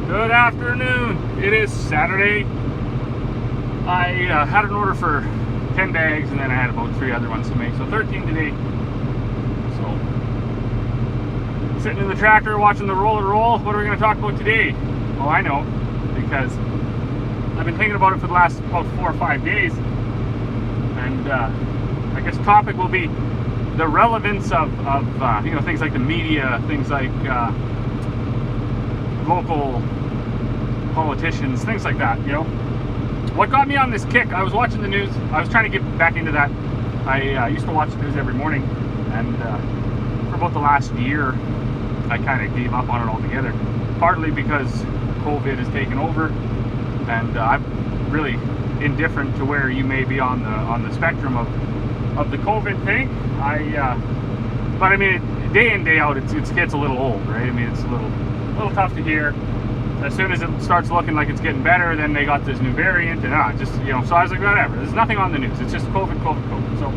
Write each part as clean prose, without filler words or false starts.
Good afternoon. It is Saturday. I had an order for 10 bags and then I had about 3 other ones to make, so 13 today. So, sitting in the tractor watching the roller roll. What are we going to talk about today? Oh, I know, because I've been thinking about it for the last about 4 or 5 days, and I guess the topic will be the relevance of things like the media, things like local politicians, things like that. What got me on this kick, I was watching the news. I was trying to get back into that. I used to watch the news every morning, and for about the last year I kind of gave up on it altogether, partly because COVID has taken over, and I'm really indifferent to where you may be on the spectrum of the COVID thing. But I mean, day in, day out, it gets a little old, right? I mean, it's a little tough to hear. As soon as it starts looking like it's getting better, then they got this new variant, and so I was like, whatever. There's nothing on the news. It's just COVID. So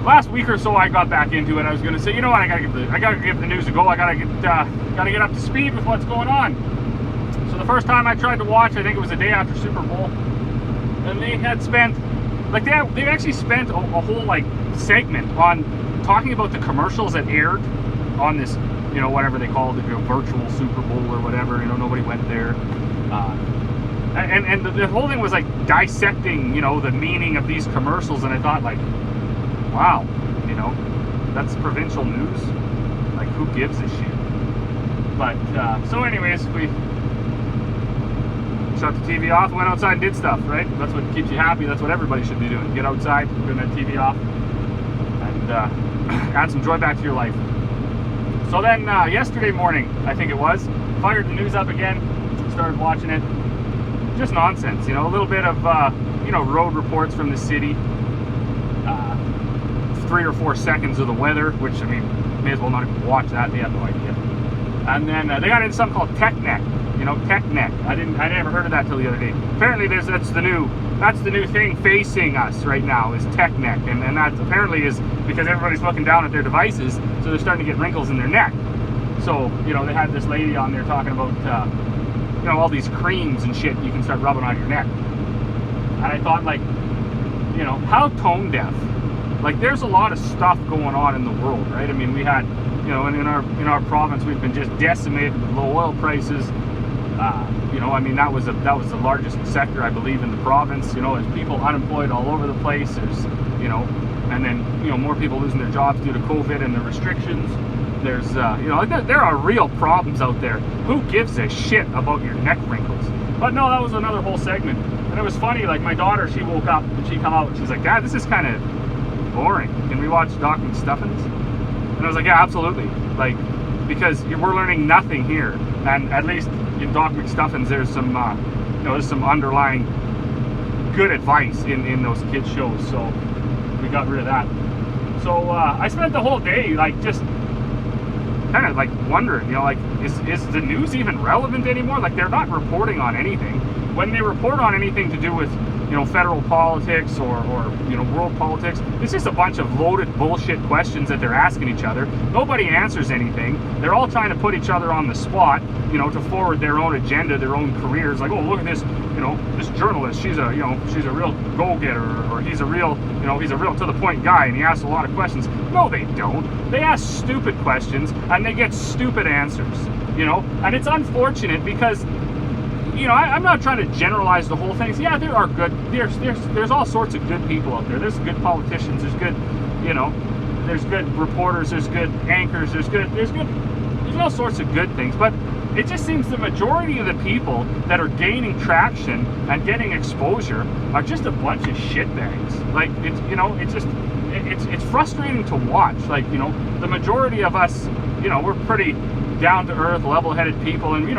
last week or so, I got back into it. I was going to say, you know what? I gotta give the news a go. I gotta get up to speed with what's going on. So the first time I tried to watch, I think it was the day after Super Bowl, and they had spent they actually spent a whole segment on talking about the commercials that aired on this, whatever they called it, virtual Super Bowl or whatever. Nobody went there, and the whole thing was dissecting, the meaning of these commercials. And I thought, wow, that's provincial news. Who gives a shit? But so, anyways, we shut the TV off, went outside and did stuff. Right? That's what keeps you happy. That's what everybody should be doing. Get outside, turn that TV off, and add some joy back to your life. So then yesterday morning, I think it was, fired the news up again, started watching it. Just nonsense, a little bit of, road reports from the city, 3 or 4 seconds of the weather, which, I mean, may as well not even watch that, they have no idea. And then they got into something called TechNet, TechNet. I never heard of that till the other day. Apparently that's the new thing facing us right now, is TechNet, and that apparently is because everybody's looking down at their devices, so they're starting to get wrinkles in their neck. So, they had this lady on there talking about, all these creams and shit you can start rubbing on your neck. And I thought, how tone deaf. There's a lot of stuff going on in the world, right? I mean, we had, in our province, we've been just decimated with low oil prices. That was the largest sector, I believe, in the province. There's people unemployed all over the place. There's, and then, more people losing their jobs due to COVID and the restrictions. There's, there are real problems out there. Who gives a shit about your neck wrinkles? But no, that was another whole segment. And it was funny, my daughter, she woke up and she come out and she's like, Dad, this is kind of boring. Can we watch Doc McStuffins? And I was like, yeah, absolutely. Because we're learning nothing here. And at least in Doc McStuffins, there's some, there's some underlying good advice in those kids shows. So we got rid of that. So I spent the whole day just kind of wondering, is the news even relevant anymore? They're not reporting on anything. When they report on anything to do with federal politics or world politics, it's just a bunch of loaded bullshit questions that they're asking each other. Nobody answers anything. They're all trying to put each other on the spot, to forward their own agenda, their own careers. Oh, look at this, this journalist, she's a real go-getter, or he's a real to the point guy, and he asks a lot of questions. No, they don't. They ask stupid questions and they get stupid answers, and it's unfortunate because I'm not trying to generalize the whole thing. So, yeah, there are good. There's all sorts of good people out there. There's good politicians. There's good, there's good reporters. There's good anchors. There's all sorts of good things. But it just seems the majority of the people that are gaining traction and getting exposure are just a bunch of shitbags. It's frustrating to watch. The majority of us, we're pretty down to earth, level-headed people, and we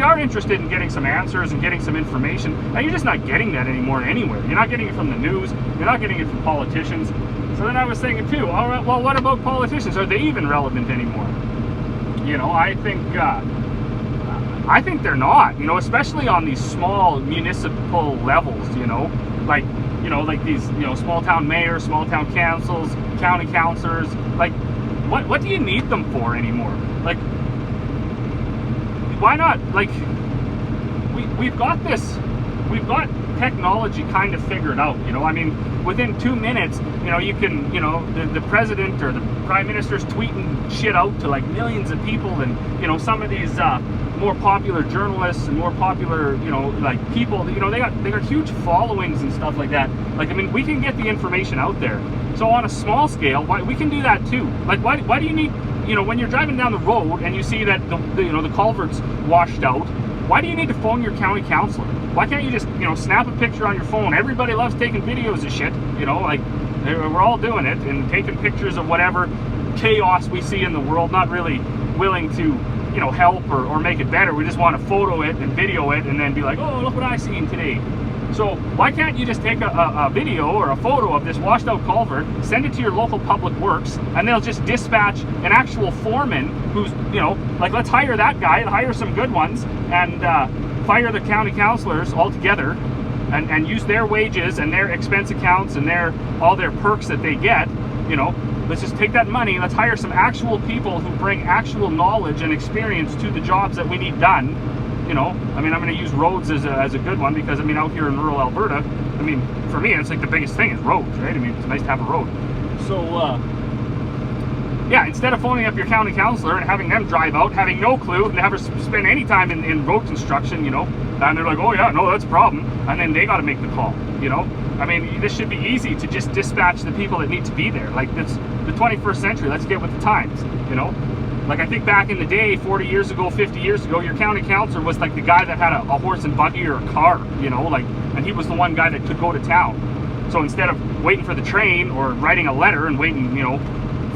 are interested in getting some answers and getting some information, and you're just not getting that anymore anywhere. You're not getting it from the news, you're not getting it from politicians. So then I was thinking too, all right, well, what about politicians? Are they even relevant anymore? I think they're not, especially on these small municipal levels, like these, small town mayors, small town councils, county councilors. What do you need them for anymore? why not, like, we've got technology kind of figured out, you know. I mean, within 2 minutes, you know, you can, you know, the president or the prime minister's tweeting shit out to like millions of people, and, you know, some of these more popular journalists and more popular, you know, like people, you know, they got huge followings and stuff like that. Like, I mean, we can get the information out there. So on a small scale, we can do that too. Like, why do you need, you know, when you're driving down the road and you see that you know, the culvert's washed out, why do you need to phone your county councilor? Why can't you just, you know, snap a picture on your phone? Everybody loves taking videos of shit, you know, like, we're all doing it and taking pictures of whatever chaos we see in the world, not really willing to, you know, help or make it better. We just want to photo it and video it and then be like, oh, look what I seen today. So why can't you just take a video or a photo of this washed out culvert, send it to your local public works, and they'll just dispatch an actual foreman who's, you know, like, let's hire that guy, hire some good ones, and fire the county councilors all together, and use their wages and their expense accounts and all their perks that they get, you know. Let's just take that money, let's hire some actual people who bring actual knowledge and experience to the jobs that we need done. You know, I mean, I'm going to use roads as a good one, because, I mean, out here in rural Alberta, I mean, for me, it's like the biggest thing is roads, right? I mean, it's nice to have a road. So, yeah, instead of phoning up your county councilor and having them drive out, having no clue, never spend any time in road construction, you know, and they're like, oh yeah, no, that's a problem, and then they got to make the call, you know. I mean, this should be easy to just dispatch the people that need to be there. Like, it's the 21st century, let's get with the times, you know. Like, I think back in the day, 40 years ago, 50 years ago, your county councilor was like the guy that had a horse and buggy or a car, you know, like, and he was the one guy that could go to town. So instead of waiting for the train or writing a letter and waiting, you know,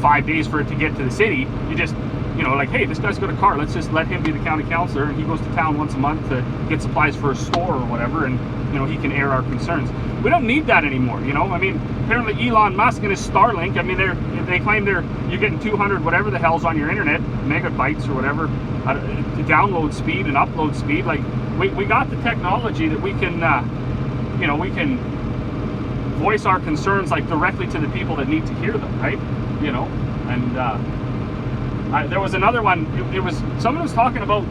5 days for it to get to the city, you just, you know, like, hey, this guy's got a car, let's just let him be the county councilor, and he goes to town once a month to get supplies for a store or whatever, and, you know, he can air our concerns. We don't need that anymore, you know. I mean, apparently Elon Musk and his Starlink, I mean, they claim you're getting 200 whatever the hell's on your internet, megabytes or whatever, to download speed and upload speed. Like, we got the technology that we can, you know, we can voice our concerns, like, directly to the people that need to hear them, right? You know. And there was another one, it was, someone was talking about,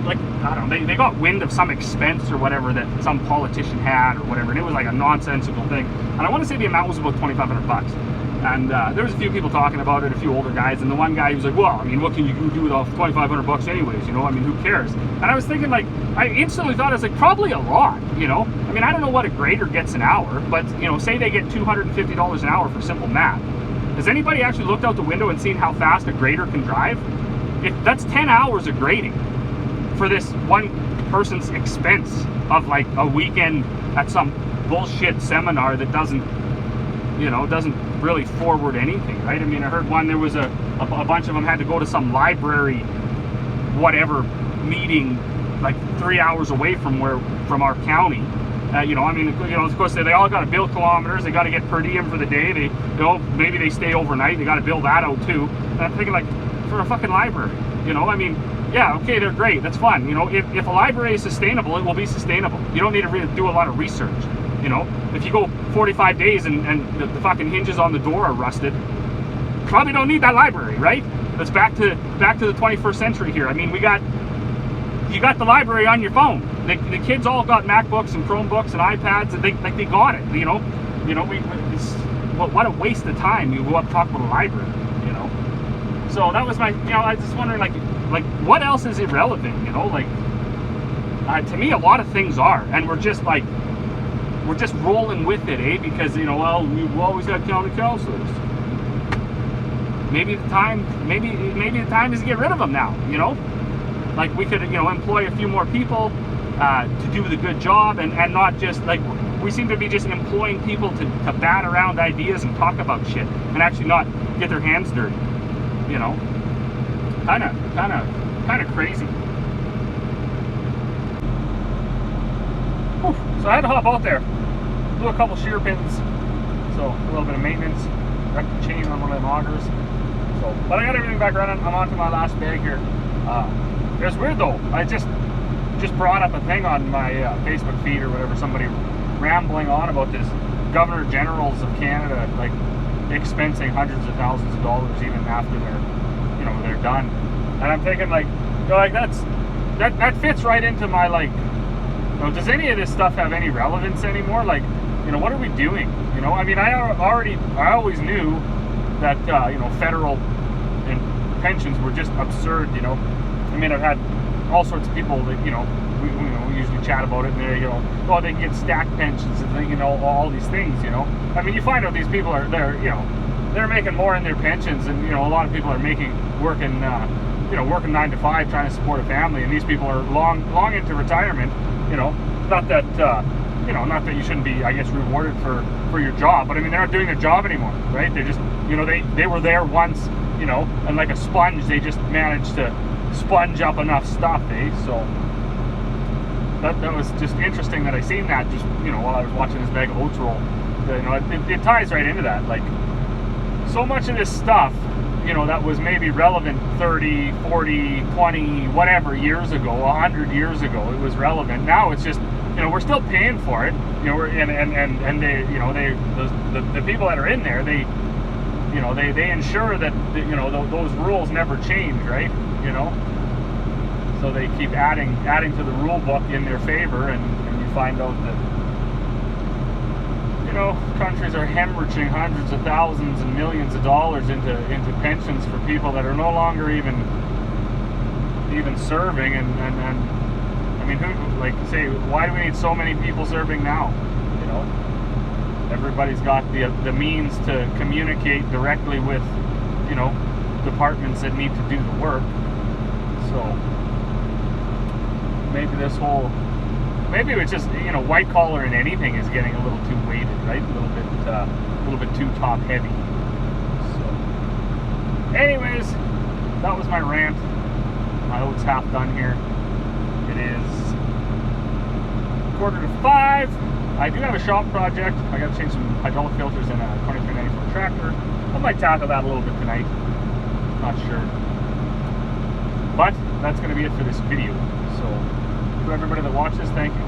like, I don't know, they got wind of some expense or whatever that some politician had or whatever, and it was like a nonsensical thing. And I want to say the amount was about $2,500. And there was a few people talking about it, a few older guys, and the one guy, he was like, well, I mean, what can you do with all $2,500 anyways, you know, I mean, who cares? And I was thinking, like, I instantly thought, I was like, probably a lot, you know. I mean, I don't know what a grader gets an hour, but, you know, say they get $250 an hour for simple math. Has anybody actually looked out the window and seen how fast a grader can drive? That's 10 hours of grading for this one person's expense of, like, a weekend at some bullshit seminar that doesn't really forward anything, right? I mean, I heard one, there was a bunch of them had to go to some library, whatever, meeting, like 3 hours away from our county. You know, I mean, you know, of course, they all got to bill kilometers. They got to get per diem for the day. They, you know, maybe they stay overnight. They got to bill that out too. And I'm thinking, like, for a fucking library, you know, I mean, yeah, okay, they're great. That's fun. You know, if a library is sustainable, it will be sustainable. You don't need to really do a lot of research. You know, if you go 45 days and the fucking hinges on the door are rusted, probably don't need that library, right? That's back to the 21st century here. I mean, you got the library on your phone. The kids all got MacBooks and Chromebooks and iPads, and they got it. You know, what a waste of time. You go up and talk about a library. You know, so that was my. You know, I was just wondering, like what else is irrelevant? You know, like to me, a lot of things are, and we're just rolling with it, eh? Because, you know, well, we've always got county councilors. Maybe the time is to get rid of them now. You know. Like, we could, you know, employ a few more people to do the good job, and not just, like, we seem to be just employing people to bat around ideas and talk about shit and actually not get their hands dirty, you know. Kind of crazy. Whew. So I had to hop out there, do a couple shear pins, so a little bit of maintenance, wrecked the chain on one of them augers. So, but I got everything back running. I'm on to my last bag here. It was weird though. I just brought up a thing on my Facebook feed or whatever, somebody rambling on about this Governor Generals of Canada, like, expensing hundreds of thousands of dollars even after they're done. And I'm thinking, like, you know, like, that's that fits right into my, like, you know, does any of this stuff have any relevance anymore? Like, you know, what are we doing? You know, I mean, I always knew that, you know, federal and pensions were just absurd, you know. I mean, I've had all sorts of people that, you know, we usually chat about it, and they go, oh, they can get stacked pensions, and they, you know, all these things, you know. I mean, you find out these people they're, you know, they're making more in their pensions, and, you know, a lot of people are working, you know, working 9 to 5, trying to support a family, and these people are long into retirement, you know. Not that, you know, not that you shouldn't be, I guess, rewarded for your job, but I mean, they're not doing their job anymore, right? They just, you know, they were there once, you know, and like a sponge, they just managed to sponge up enough stuff, eh? So that was just interesting that I seen that, just, you know, while I was watching this bag of oats roll. You know, it ties right into that. Like, so much of this stuff, you know, that was maybe relevant 30, 40, 20, whatever years ago, 100 years ago, it was relevant. Now it's just, you know, we're still paying for it, you know, and they, you know, the people that are in there, they, you know, they ensure that, you know, those rules never change, right? You know, so they keep adding to the rule book in their favor, and you find out that, you know, countries are hemorrhaging hundreds of thousands and millions of dollars into pensions for people that are no longer even serving, and I mean, who, like, say, why do we need so many people serving now? You know, everybody's got the means to communicate directly with, you know, departments that need to do the work. So maybe it's just, you know, white collar and anything is getting a little too weighted, right? A little bit too top heavy. So, anyways, that was my rant. My oat's half done here. It is 4:45. I do have a shop project. I got to change some hydraulic filters in a 2394 tractor. I might tackle that a little bit tonight. Not sure. But that's going to be it for this video. So, to everybody that watches, thank you.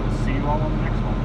We'll see you all on the next one.